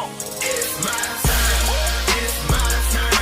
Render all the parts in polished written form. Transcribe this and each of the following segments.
on. It's my turn. It's my turn.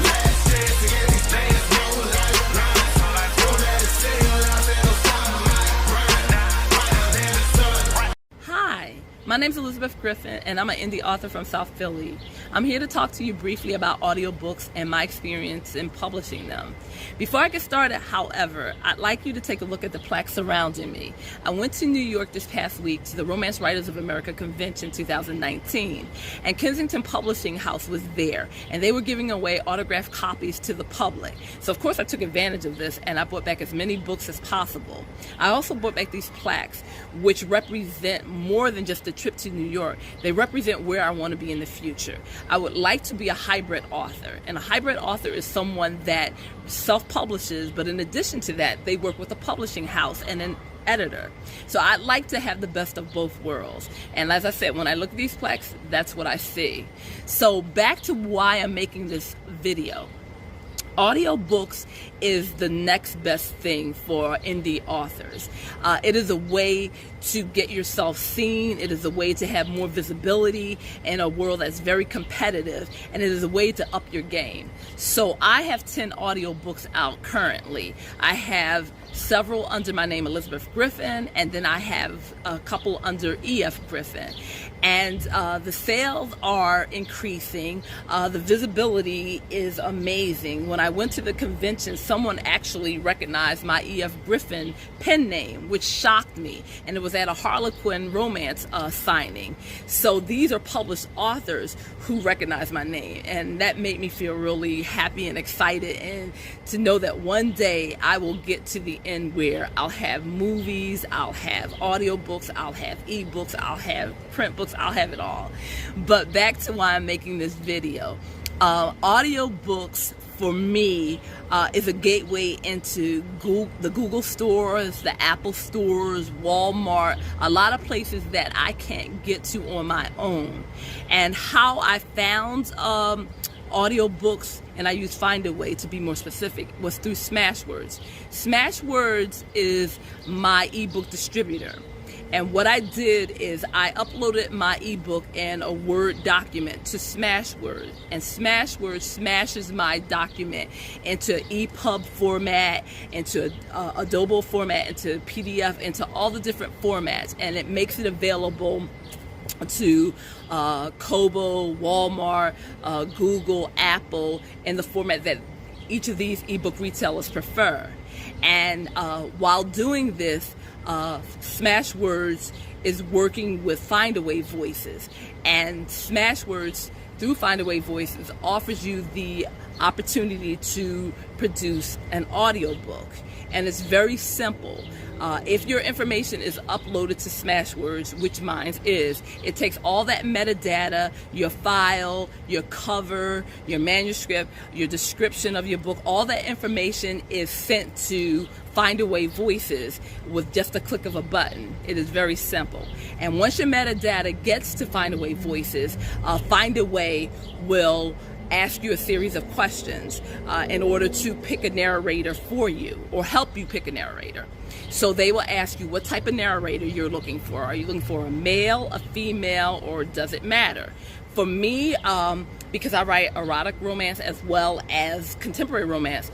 Last chance to get these things roll like blind. Don't let it sail out there, no stop my grind. Brighter than the sun. Hi, my name's Elizabeth Griffin, and I'm an indie author from South Philly. I'm here to talk to you briefly about audiobooks and my experience in publishing them. Before I get started, however, I'd like you to take a look at the plaques surrounding me. I went to New York this past week to the Romance Writers of America Convention 2019, and Kensington Publishing House was there, and they were giving away autographed copies to the public. So of course I took advantage of this, and I bought back as many books as possible. I also bought back these plaques, which represent more than just a trip to New York. They represent where I want to be in the future. I would like to be a hybrid author, and a hybrid author is someone that self-publishes, but in addition to that, they work with a publishing house and an editor. So I'd like to have the best of both worlds. And as I said, when I look at these plaques, that's what I see. So back to why I'm making this video. Audiobooks is the next best thing for indie authors. It is a way to get yourself seen. It is a way to have more visibility in a world that's very competitive, and it is a way to up your game. So I have 10 audiobooks out currently. I have several under my name, Elizabeth Griffin, and then I have a couple under E.F. Griffin. And the sales are increasing. The visibility is amazing. When I went to the convention, someone actually recognized my E.F. Griffin pen name, which shocked me. And it was at a Harlequin romance signing. So these are published authors who recognize my name. And that made me feel really happy and excited, and to know that one day I will get to the end where I'll have movies, I'll have audiobooks, I'll have ebooks, I'll have print books, I'll have it all. But back to why I'm making this video. Audiobooks for me is a gateway into the Google stores, the Apple stores, Walmart, a lot of places that I can't get to on my own. And how I found audiobooks, and I use Find a Way to be more specific, was through Smashwords. Smashwords is my ebook distributor. And what I did is I uploaded my ebook in a Word document to Smashwords, and Smashwords smashes my document into EPUB format, into Adobe format, into PDF, into all the different formats, and it makes it available to Kobo, Walmart, Google, Apple, in the format that each of these ebook retailers prefer. And while doing this, Smashwords is working with Find a Way Voices, and Smashwords through Find a Way Voices offers you the opportunity to produce an audiobook. And it's very simple. If your information is uploaded to Smashwords, which mine is, it takes all that metadata, your file, your cover, your manuscript, your description of your book, all that information is sent to Find a Way Voices with just a click of a button. It is very simple. And once your metadata gets to Find a Way Voices, Find a Way will ask you a series of questions in order to pick a narrator for you, or help you pick a narrator. So they will ask you what type of narrator you're looking for. Are you looking for a male, a female, or does it matter? For me, because I write erotic romance as well as contemporary romance,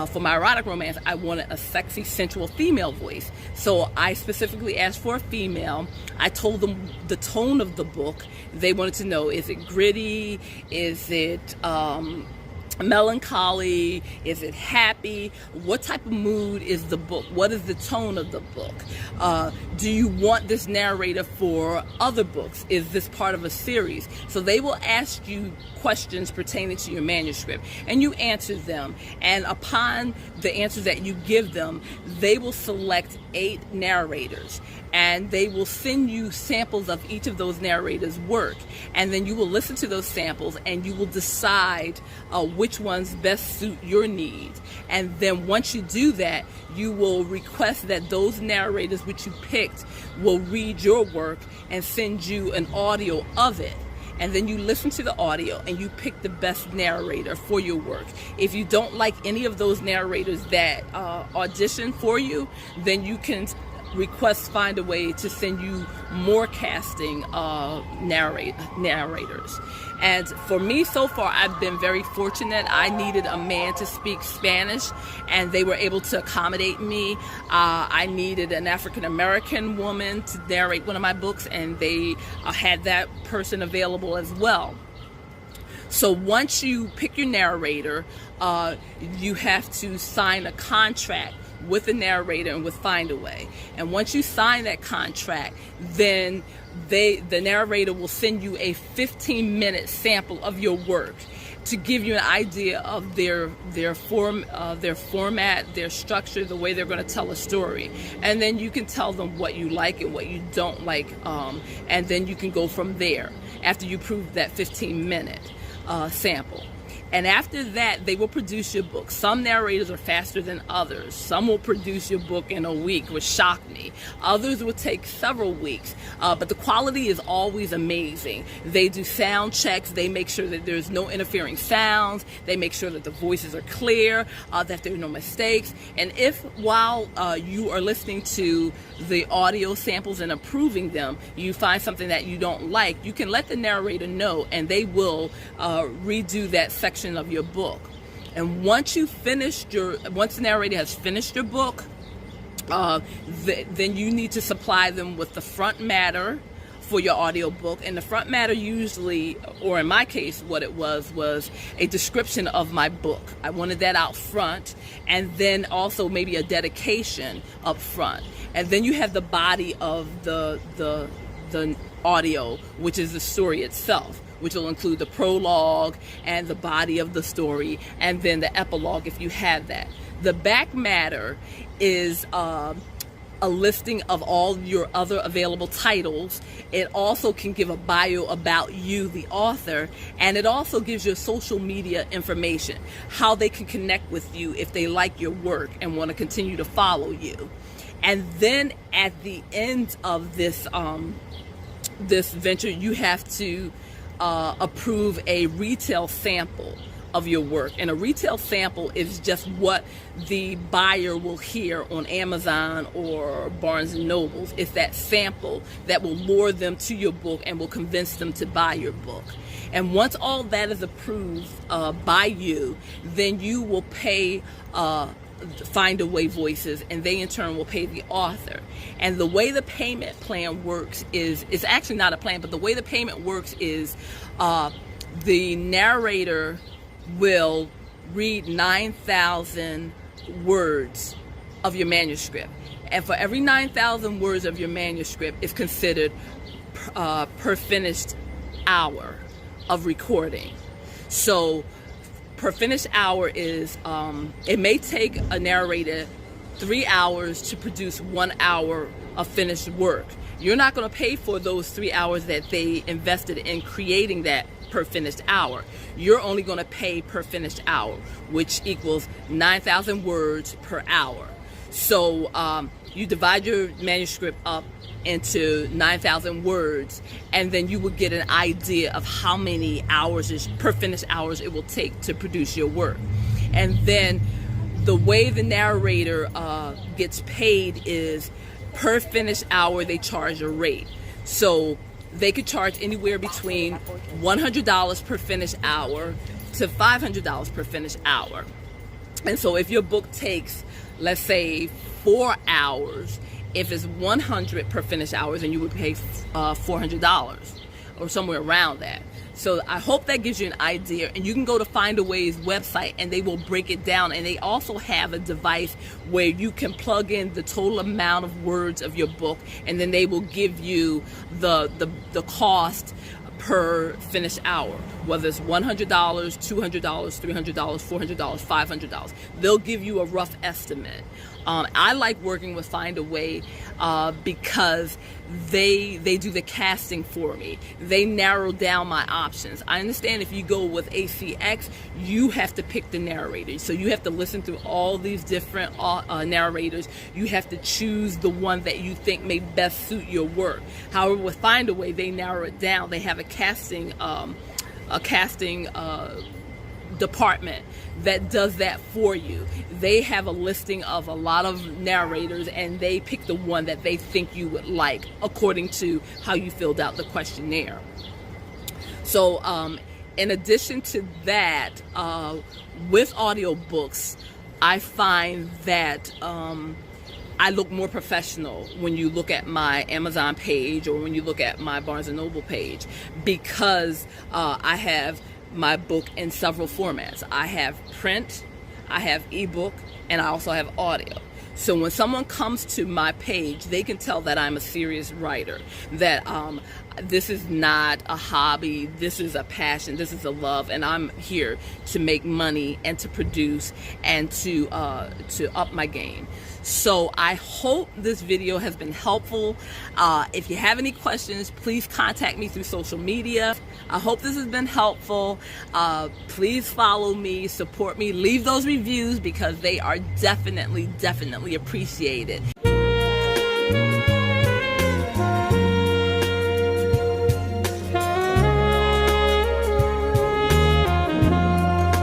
for my erotic romance, I wanted a sexy, sensual female voice. So I specifically asked for a female. I told them the tone of the book. They wanted to know, is it gritty? Is it melancholy? Is it happy? What type of mood is the book? What is the tone of the book? Do you want this narrator for other books? Is this part of a series? So they will ask you questions pertaining to your manuscript, and you answer them. And upon the answers that you give them, they will select 8 narrators, and they will send you samples of each of those narrators' work. And then you will listen to those samples, and you will decide which ones best suit your needs. And then once you do that, you will request that those narrators which you picked will read your work and send you an audio of it. And then you listen to the audio and you pick the best narrator for your work. If you don't like any of those narrators that audition for you, then you can request Find a Way to send you more casting narrators. And for me, so far, I've been very fortunate. I needed a man to speak Spanish, and they were able to accommodate me. I needed an African-American woman to narrate one of my books, and they had that person available as well. So once you pick your narrator, you have to sign a contract with the narrator and with Find a Way. And once you sign that contract, then the narrator will send you a 15-minute sample of your work to give you an idea of their format, their structure, the way they're going to tell a story. And then you can tell them what you like and what you don't like, and then you can go from there after you prove that 15-minute sample. And after that, they will produce your book. Some narrators are faster than others. Some will produce your book in a week, which shocked me. Others will take several weeks, but the quality is always amazing. They do sound checks. They make sure that there's no interfering sounds. They make sure that the voices are clear, that there are no mistakes. And if while you are listening to the audio samples and approving them, you find something that you don't like, you can let the narrator know, and they will redo that section of your book. And once the narrator has finished your book, then you need to supply them with the front matter for your audiobook. And the front matter usually, or in my case, what it was a description of my book. I wanted that out front, and then also maybe a dedication up front. And then you have the body of the audio, which is the story itself, which will include the prologue and the body of the story, and then the epilogue if you have that. The back matter is a listing of all your other available titles. It also can give a bio about you, the author, and it also gives you social media information, how they can connect with you if they like your work and want to continue to follow you. And then at the end of this venture, you have to approve a retail sample of your work. And a retail sample is just what the buyer will hear on Amazon or Barnes and Nobles. It's that sample that will lure them to your book and will convince them to buy your book. And once all that is approved by you, then you will pay Find a Way Voices, and they in turn will pay the author. And the way the payment plan works is, it's actually not a plan, but the way the payment works is the narrator will read 9,000 words of your manuscript. And for every 9,000 words of your manuscript is considered per finished hour of recording. So per finished hour is, it may take a narrator 3 hours to produce 1 hour of finished work. You're not going to pay for those 3 hours that they invested in creating that per finished hour. You're only going to pay per finished hour, which equals 9,000 words per hour. So you divide your manuscript up into 9,000 words, and then you will get an idea of how many hours per finished hours it will take to produce your work. And then the way the narrator gets paid is per finished hour. They charge a rate. So they could charge anywhere between $100 per finished hour to $500 per finished hour. And so if your book takes, let's say, 4 hours, if it's 100 per finished hours, then you would pay $400 or somewhere around that. So I hope that gives you an idea, and you can go to Find a Way's website and they will break it down. And they also have a device where you can plug in the total amount of words of your book, and then they will give you the cost per finished hour, whether it's $100, $200, $300, $400, $500. They'll give you a rough estimate. I like working with Find a Way because they do the casting for me. They narrow down my options. I understand if you go with ACX, you have to pick the narrator. So you have to listen through all these different narrators. You have to choose the one that you think may best suit your work. However, with Find a Way, they narrow it down. They have a casting department that does that for you. They have a listing of a lot of narrators, and they pick the one that they think you would like according to how you filled out the questionnaire. So in addition to that, with audiobooks, I find that I look more professional when you look at my Amazon page or when you look at my Barnes & Noble page, because I have my book in several formats. I have print, I have ebook, and I also have audio. So when someone comes to my page, they can tell that I'm a serious writer, that this is not a hobby, this is a passion, this is a love, and I'm here to make money and to produce and to up my game. So I hope this video has been helpful. If you have any questions, please contact me through social media. I hope this has been helpful. Please follow me, support me, leave those reviews because they are definitely appreciated.